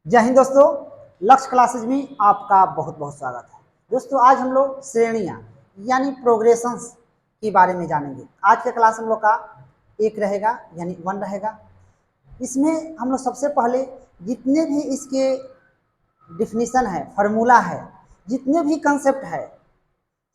जय हिंद दोस्तों, लक्ष्य क्लासेज में आपका बहुत बहुत स्वागत है। दोस्तों आज हम लोग श्रेणियाँ यानी प्रोग्रेशंस के बारे में जानेंगे। आज का क्लास हम लोग का एक रहेगा यानी 1 रहेगा। इसमें हम लोग सबसे पहले जितने भी इसके डिफिनीशन है, फार्मूला है, जितने भी कंसेप्ट है,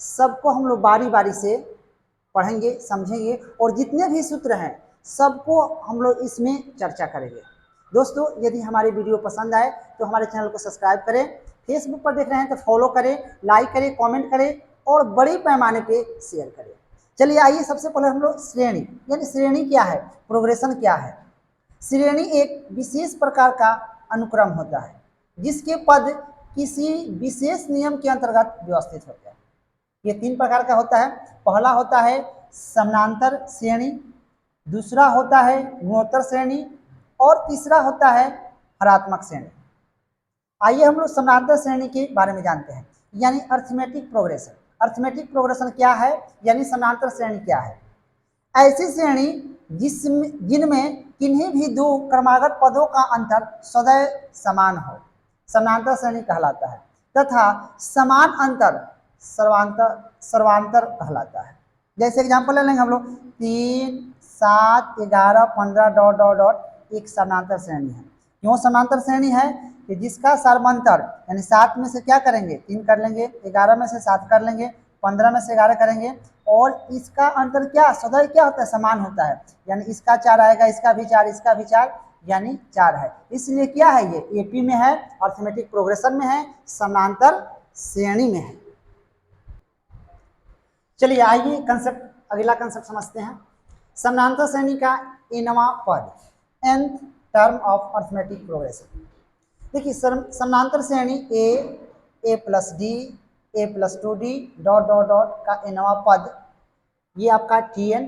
सबको हम लोग बारी बारी से पढ़ेंगे, समझेंगे और जितने भी सूत्र हैं सबको हम लोग इसमें चर्चा करेंगे। दोस्तों यदि हमारी वीडियो पसंद आए तो हमारे चैनल को सब्सक्राइब करें, फेसबुक पर देख रहे हैं तो फॉलो करें, लाइक करें, कमेंट करें और बड़े पैमाने पे शेयर करें। चलिए आइए सबसे पहले हम लोग श्रेणी यानी श्रेणी क्या है, प्रोग्रेशन क्या है। श्रेणी एक विशेष प्रकार का अनुक्रम होता है जिसके पद किसी विशेष नियम के अंतर्गत व्यवस्थित होते हैं। ये 3 प्रकार का होता है। पहला होता है समानांतर श्रेणी, दूसरा होता है गुणोत्तर श्रेणी और तीसरा होता है हरात्मक श्रेणी। आइए हम लोग समानांतर श्रेणी के बारे में जानते हैं यानी अर्थमेटिक प्रोग्रेशन। अर्थमेटिक प्रोग्रेशन क्या है यानी समानांतर श्रेणी क्या है। ऐसी श्रेणी जिनमें किन्हीं भी दो क्रमागत पदों का अंतर सदैव समान हो समानांतर श्रेणी कहलाता है तथा समान अंतर सर्वांतर कहलाता है। जैसे एग्जांपल ले लेंगे हम लोग 3, 7, 11, 15 डॉट डॉट डॉट एक समानांतर श्रेणी है। क्यों समानांतर श्रेणी है कि जिसका सर्वांतर यानी 7 में से क्या करेंगे 3 कर लेंगे, 11 में से 7 कर लेंगे, 15 में से 11 करेंगे और इसका अंतर क्या सदैव क्या होता है समान होता है। यानी इसका 4 आएगा, इसका भी 4, इसका भी 4 यानी 4 है। इसलिए क्या है ये एपी में है, अर्थमेटिक प्रोग्रेशन में है, समानांतर श्रेणी में है। चलिए आइए कंसेप्ट अगला कंसेप्ट समझते हैं। समानांतर श्रेणी का nवां पद nth term of arithmetic progression. देखिए समानांतर श्रेणी a plus D, a plus 2d dot dot dot का nवां पद ये आपका tn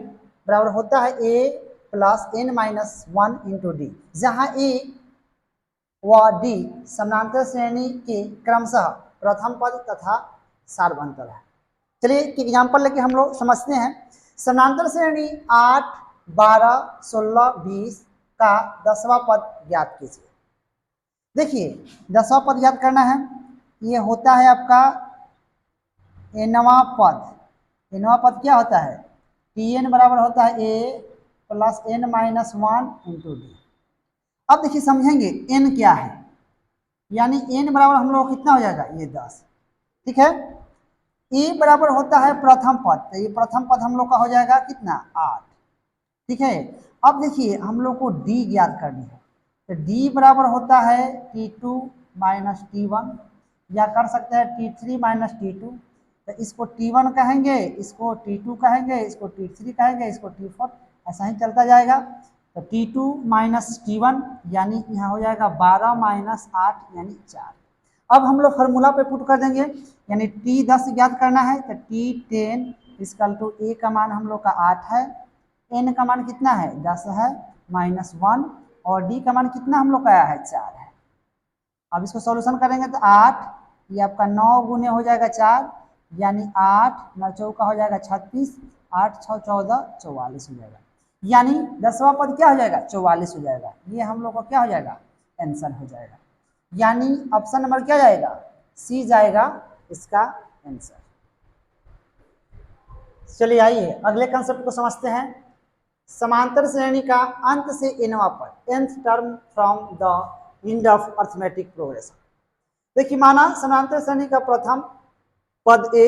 बराबर होता है a plus n minus 1 into D, जहाँ a व d समानांतर श्रेणी के क्रमशः प्रथम पद तथा सार्वभौमत्व है। चलिए एक एग्जाम्पल लेके हम लोग समझते हैं। समानांतर श्रेणी 8, 12, 16, 20 का 10वां पद ज्ञात कीजिए। देखिए 10वां पद ज्ञात करना है, ये होता है आपका nवां पद। nवां पद क्या होता है tn बराबर होता है a plus n minus 1 into D. अब देखिए समझेंगे n क्या है, यानी n बराबर हम लोग कितना हो जाएगा ये 10, ठीक है। ए बराबर होता है प्रथम पद, तो ये प्रथम पद हम लोग का हो जाएगा कितना 8, ठीक है। अब देखिए हम लोग को डी ज्ञात करनी है, तो डी बराबर होता है T2 माइनस T1 या कर सकते हैं T3 माइनस T2। तो इसको T1 कहेंगे, इसको T2 कहेंगे, इसको T3 कहेंगे, इसको T4, ऐसा ही चलता जाएगा। तो T2 माइनस T1 यानी यहाँ हो जाएगा 12 माइनस 8 यानी 4। अब हम लोग फार्मूला पे पुट कर देंगे, यानी T10 ज्ञात करना है तो T10 इक्वल टू ए का मान हम लोग का 8 है, n का मान कितना है 10 है माइनस 1 और d का मान कितना हम लोग का आया है 4 है। अब इसको सॉल्यूशन करेंगे तो 8 ये आपका 9 गुने हो जाएगा 4 यानी 8 9 चौका हो जाएगा 36, 8 6 14 44 हो जाएगा, यानी 10वां पद क्या हो जाएगा 44 हो जाएगा। ये हम लोग का क्या हो जाएगा आंसर हो जाएगा, यानी ऑप्शन नंबर क्या जाएगा सी जाएगा इसका आंसर। चलिए आइए अगले कंसेप्ट को समझते हैं। समांतर श्रेणी का अंत से nवां पद nth term from the end of arithmetic progression. देखिए माना समांतर श्रेणी का प्रथम पद a,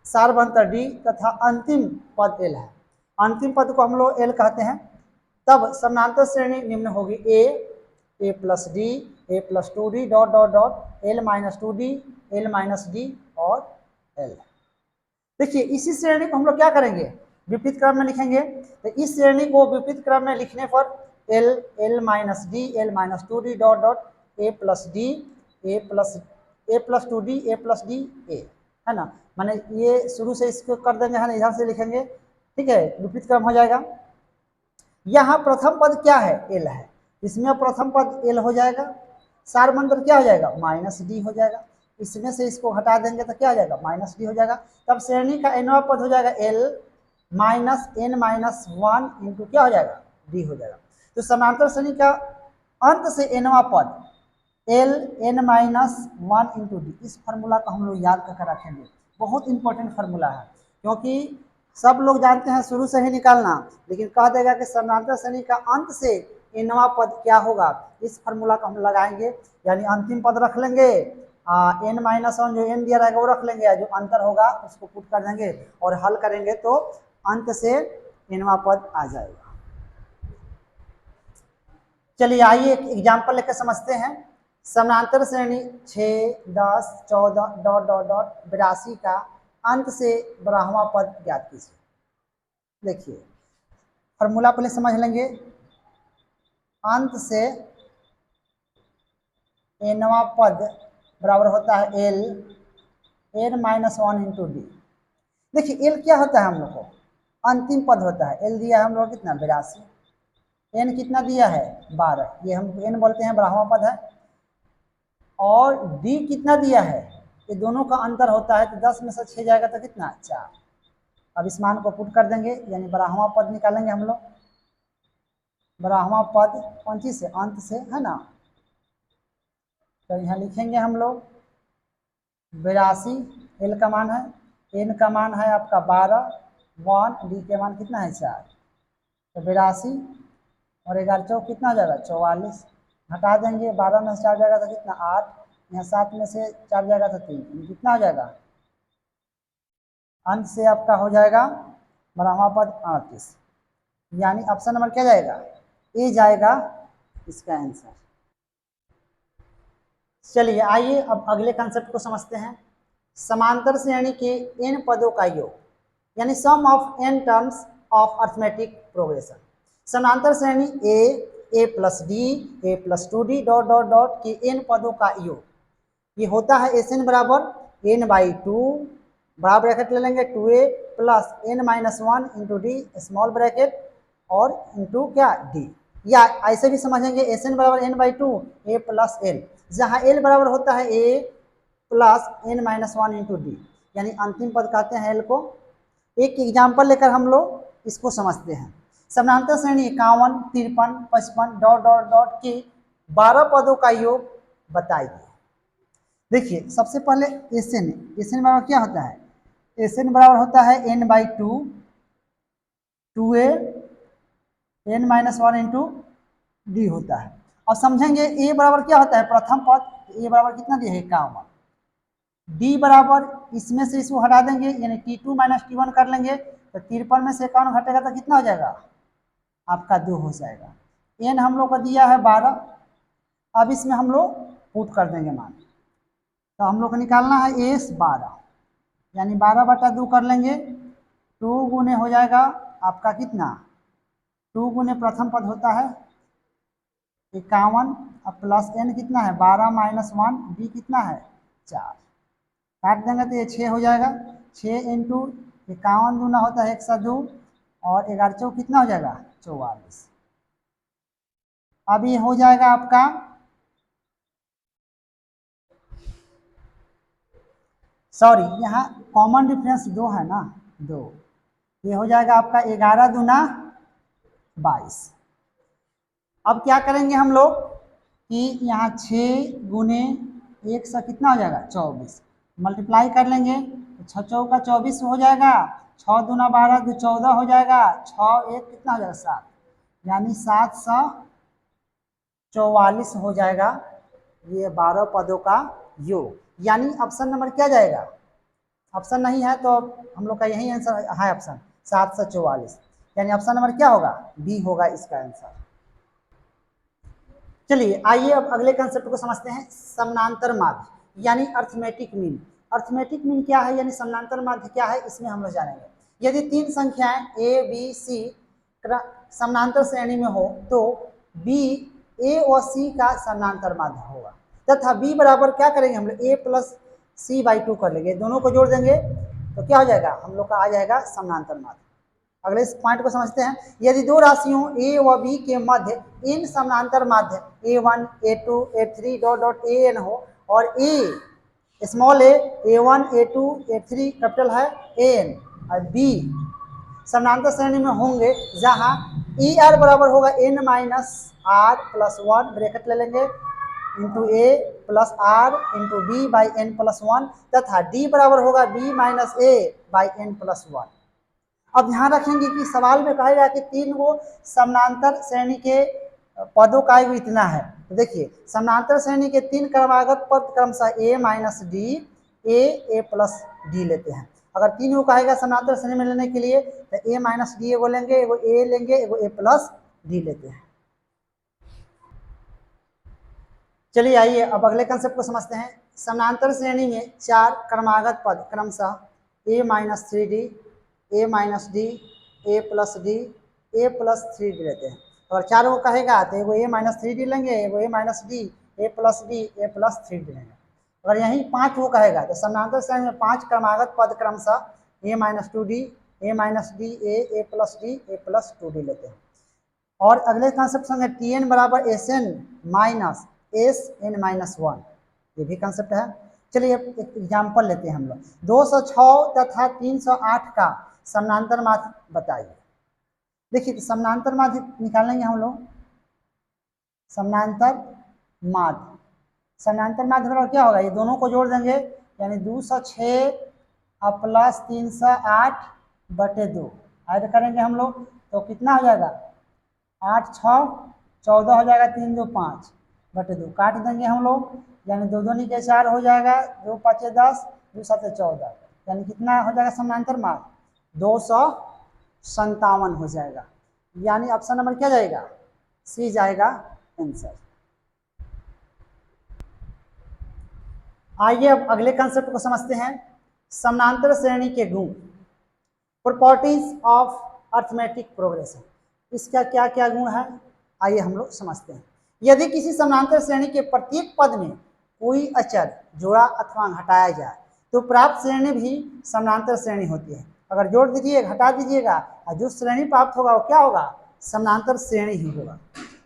सार्वभौमत्व d तथा अंतिम पद l है। अंतिम पद को हम लोग l कहते हैं। तब समांतर श्रेणी निम्न होगी a plus D, a plus 2d dot dot dot l minus 2d, l minus D और l। देखिए इसी श्रेणी को हम लोग क्या करेंगे विपरीत क्रम में लिखेंगे। तो इस श्रेणी को विपरीत क्रम में लिखने पर l, l minus D, l minus 2d dot dot a plus D, a plus 2d, a plus D a, है ना। माने ये शुरू से इसको कर देंगे, है ना, इधर से लिखेंगे, ठीक है, विपरीत क्रम हो जाएगा। यहाँ प्रथम पद क्या है l है, इसमें प्रथम पद l हो जाएगा, सार्वभौमत्व क्या हो जाएगा माइनस डी हो जाएगा, इसमें से इसको हटा देंगे तो क्या हो जाएगा माइनस डी हो जाएगा। तब श्रेणी का nवां पद हो जाएगा l minus n minus 1 into क्या हो जाएगा डी हो जाएगा। तो समांतर श्रेणी का अंत से nवां पद L N minus one into D. इस फार्मूला को हम लोग याद करके रखेंगे, बहुत इंपॉर्टेंट फार्मूला है, क्योंकि सब लोग जानते हैं शुरू से ही निकालना, लेकिन कह देगा कि समानांतर श्रेणी का अंत से एनवा पद क्या होगा, इस फार्मूला को हम लगाएंगे, यानी अंतिम पद रख लेंगे, एन माइनस वन जो एन दिया रहेगा वो रख लेंगे, जो अंतर होगा उसको पुट कर देंगे और हल करेंगे तो अंत से एनवा पद आ जाएगा। चलिए आइए एक एग्जाम्पल लेकर समझते हैं। समानांतर श्रेणी 6, 10, 14 डॉट डॉट डॉट 82 का अंत से 12वां पद ज्ञात कीजिए। देखिए फॉर्मूला पहले समझ लेंगे, अंत से एनवा पद बराबर होता है L N minus one into D. देखिए एल क्या होता है हम लोग को, अंतिम पद होता है। एल दिया है हम लोग कितना 82, एन कितना दिया है 12, ये हम एन बोलते हैं 12वां पद है, और डी कितना दिया है, ये दोनों का अंतर होता है, तो 10 में से 6 जाएगा तो कितना 4। अब इस मान को पुट कर देंगे, यानी 12वां पद निकालेंगे हम लोग। 12वां पद कौन चीज से, अंत से है ना, तो यहाँ लिखेंगे हम लोग 82, एल का मान है, एन का मान है आपका 12, 1, डी के मान कितना है 4, तो 82 और 11 चौक कितना हो जाएगा 44, हटा देंगे, 12 में से 4 जाएगा तो कितना 8, यहाँ 7 में से 4 जाएगा तो 3, कितना हो जाएगा, अंत से आपका हो जाएगा 12वां पद 38, यानी ऑप्शन नंबर क्या जाएगा, ए जाएगा इसका आंसर। चलिए आइए अब अगले कंसेप्ट को समझते हैं। समांतर श्रेणी के n पदों का योग, यानी sum of n terms of arithmetic progression. समांतर श्रेणी A plus D, A plus 2d dot dot dot के n पदों का योग, ये होता है एस एन बराबर n/2 बड़ा ब्रैकेट ले लेंगे 2a plus n minus one into D small bracket और इंटू क्या डी, या ऐसे भी समझेंगे एस एन बराबर n/2 a प्लस एल, जहाँ एल बराबर होता है A plus n minus one into D, यानी अंतिम पद कहते हैं एल को। एक एग्जाम्पल लेकर हम लोग इसको समझते हैं। समानांतर श्रेणी 51, 53, 55 डॉट डॉट डॉट के 12 पदों का योग बताइए। देखिए सबसे पहले एस एन बराबर क्या होता है, एस एन बराबर होता है n/2 2a n minus one into D होता है। और समझेंगे ए बराबर क्या होता है, प्रथम पद, ए बराबर कितना दिया है 51, डी बराबर इसमें से इसको हटा देंगे, यानी T2 माइनस T1 कर लेंगे, तो 53 में से 51 घटेगा तो कितना हो जाएगा आपका 2 हो जाएगा। एन हम लोग को दिया है 12, अब इसमें हम लोग पुट कर देंगे मान, तो हम लोग को निकालना है एस 12, यानी 12/2 कर लेंगे, 2 गुने हो जाएगा आपका कितना, 2 गुने प्रथम पद होता है 51, अब प्लस एन कितना है 12 माइनस 1, डी कितना है 4, काट देंगे तो ये 6 हो जाएगा, 6 इंटू 51 दूना होता है 102 और 11 चौक कितना हो जाएगा 44। अब ये हो जाएगा आपका सॉरी यहाँ कॉमन डिफरेंस 2 है ना 2, ये हो जाएगा आपका 11 दूना 22। अब क्या करेंगे हम लोग कि यहाँ 6 गुने 1 से कितना हो जाएगा 24, मल्टीप्लाई कर लेंगे तो 6 चौका 24 हो जाएगा, 6 दूना 12 2 14 हो जाएगा, 6 1 कितना हो जाएगा 7, यानी 744 हो जाएगा ये 12 पदों का योग, यानी ऑप्शन नंबर क्या जाएगा, ऑप्शन नहीं है तो हम लोग का यही आंसर है ऑप्शन 744, यानी ऑप्शन नंबर क्या होगा बी होगा इसका आंसर। चलिए आइए अब अगले कंसेप्ट को समझते हैं, समानांतर माध्य यानी अर्थमेटिक मीन। अर्थमेटिक मीन क्या है यानी समानांतर माध्य क्या है, इसमें हम लोग जानेंगे। यदि 3 संख्याएं ए बी सी समानांतर श्रेणी में हो तो बी ए और सी का समानांतर माध्य होगा, तथा बी बराबर क्या करेंगे हम लोग a प्लस c/2 कर लेंगे, दोनों को जोड़ देंगे तो क्या हो जाएगा हम लोग का आ जाएगा समानांतर माध्य। अगले इस पॉइंट को समझते हैं, यदि दो राशियों a व b के मध्य इन समानांतर माध्य a1 a2 a3 dot dot an हो और a small a1 a2 a3 capital है an और b समानांतर श्रेणी में होंगे, जहां ER बराबर होगा n minus r plus 1 bracket ले लेंगे into A plus R into B by N plus one तथा डी बराबर होगा B minus A by N plus one. अब ध्यान रखेंगे कि सवाल में कहेगा कि 3 गो समानांतर श्रेणी के पदों का आयु इतना है। तो देखिए समानांतर श्रेणी के 3 क्रमागत पद क्रमशः A minus D A plus D लेते हैं। अगर 3 को कहेगा समानांतर श्रेणी में लेने के लिए तो ए माइनस डी एगो लेंगे, एगो ए लेंगे, एगो ए प्लस डी लेते हैं। चलिए आइए अब अगले कंसेप्ट को समझते हैं। समानांतर श्रेणी में 4 क्रमागत पद क्रमशः A minus three D A minus D A plus D A plus three D लेते हैं। अगर 4 को कहेगा तो एगो ए माइनस थ्री डी लेंगे, एगो A minus D A plus D A plus three D लेंगे। अगर यहीं 5 को कहेगा तो समानांतर श्रेणी में 5 क्रमागत पद क्रमशः A minus two D A minus D A plus D A plus two D लेते हैं। और अगले कंसेप्ट संगे टी एन बराबर S N minus S N minus one, ये भी कंसेप्ट है। चलिए एक एग्जाम्पल लेते हैं हम लोग। 206 तथा 308 का समानांतर माध्य बताइए। देखिए समानांतर माध्य निकालेंगे हम लोग। समानांतर माध्य मतलब क्या होगा, ये दोनों को जोड़ देंगे यानी 206 प्लस 308 बटे 2 ऐड करेंगे हम लोग तो कितना हो जाएगा 8 6 14 हो जाएगा, 3 2 5 बटे 2 काट देंगे हम लोग यानी 2 दूनी के 4 हो जाएगा, 2 5 10 2 7 14 यानी कितना हो जाएगा समानांतर माध्य 257 हो जाएगा। यानी ऑप्शन नंबर क्या जाएगा, सी जाएगा आंसर। आइए अब अगले कंसेप्ट को समझते हैं। समानांतर श्रेणी के गुण, प्रॉपर्टीज ऑफ अरिथमेटिक प्रोग्रेशन, इसका क्या क्या गुण है आइए हम लोग समझते हैं। यदि किसी समानांतर श्रेणी के प्रत्येक पद में कोई अचर जोड़ा अथवा घटाया जाए तो प्राप्त श्रेणी भी समानांतर श्रेणी होती है। अगर जोड़ दीजिएगा घटा दीजिएगा और जो श्रेणी प्राप्त होगा वो क्या होगा, समानांतर श्रेणी ही होगा।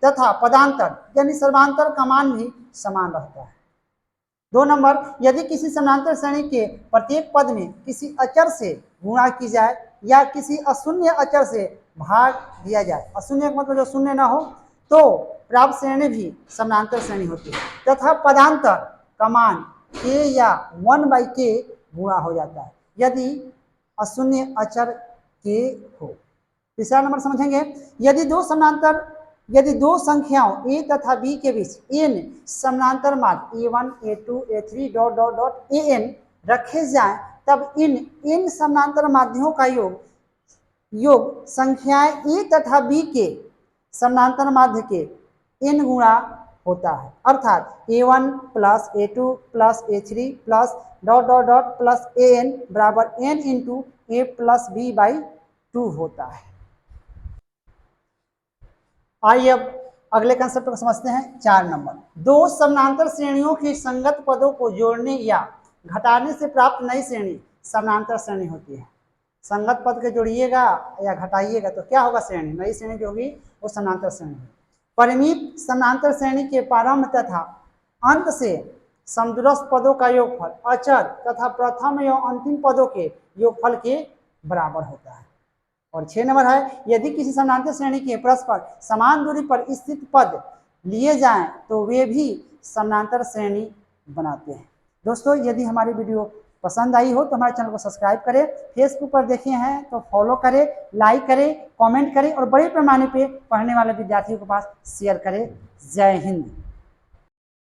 तथा पदांतर यानी सर्वांतर का मान भी समान रहता है। 2 नंबर, यदि किसी समानांतर श्रेणी के प्रत्येक पद में किसी अचर से गुणा की जाए या किसी अशून्य अचर से भाग दिया जाए, अशून्य मतलब जो शून्य ना हो, तो प्राप्त श्रेणी भी समानांतर श्रेणी होती है। तथा पदांतर का मान k या 1/k गुणा हो जाता है यदि अशून्य अचर k हो। तीसरा नंबर समझेंगे, यदि दो संख्याओं a तथा b के बीच n समानांतर माध्य a1 a2 a3 dot dot dot an रखे जाएं तब इन n समानांतर माध्यों का योग संख्याएं a तथा b के समानांतर माध्य के n गुणा होता है। अर्थात a1 plus a2 plus a3 plus dot dot dot plus an बराबर n into a plus b by 2 होता है। आइए अब अगले कंसेप्ट को समझते हैं। 4 नंबर, 2 समानांतर श्रेणियों की संगत पदों को जोड़ने या घटाने से प्राप्त नई श्रेणी समानांतर श्रेणी होती है। संगत पद के जोड़िएगा या घटाइएगा तो क्या होगा, श्रेणी, नई श्रेणी जो होगी वो समानांतर श्रेणी होगी। परिमित समानांतर श्रेणी के प्रारंभ तथा अंत से समदूरस्थ पदों का योगफल अचर तथा प्रथम एवं अंतिम पदों के योगफल के बराबर होता है। और 6 नंबर है, यदि किसी समानांतर श्रेणी के परस्पर समान दूरी पर स्थित पद लिए जाएं तो वे भी समानांतर श्रेणी बनाते हैं। दोस्तों यदि हमारी वीडियो पसंद आई हो तो हमारे चैनल को सब्सक्राइब करें, फेसबुक पर देखे हैं तो फॉलो करें, लाइक करें, कमेंट करें और बड़े पैमाने पे पढ़ने वाले विद्यार्थियों के पास शेयर करें। जय हिंद।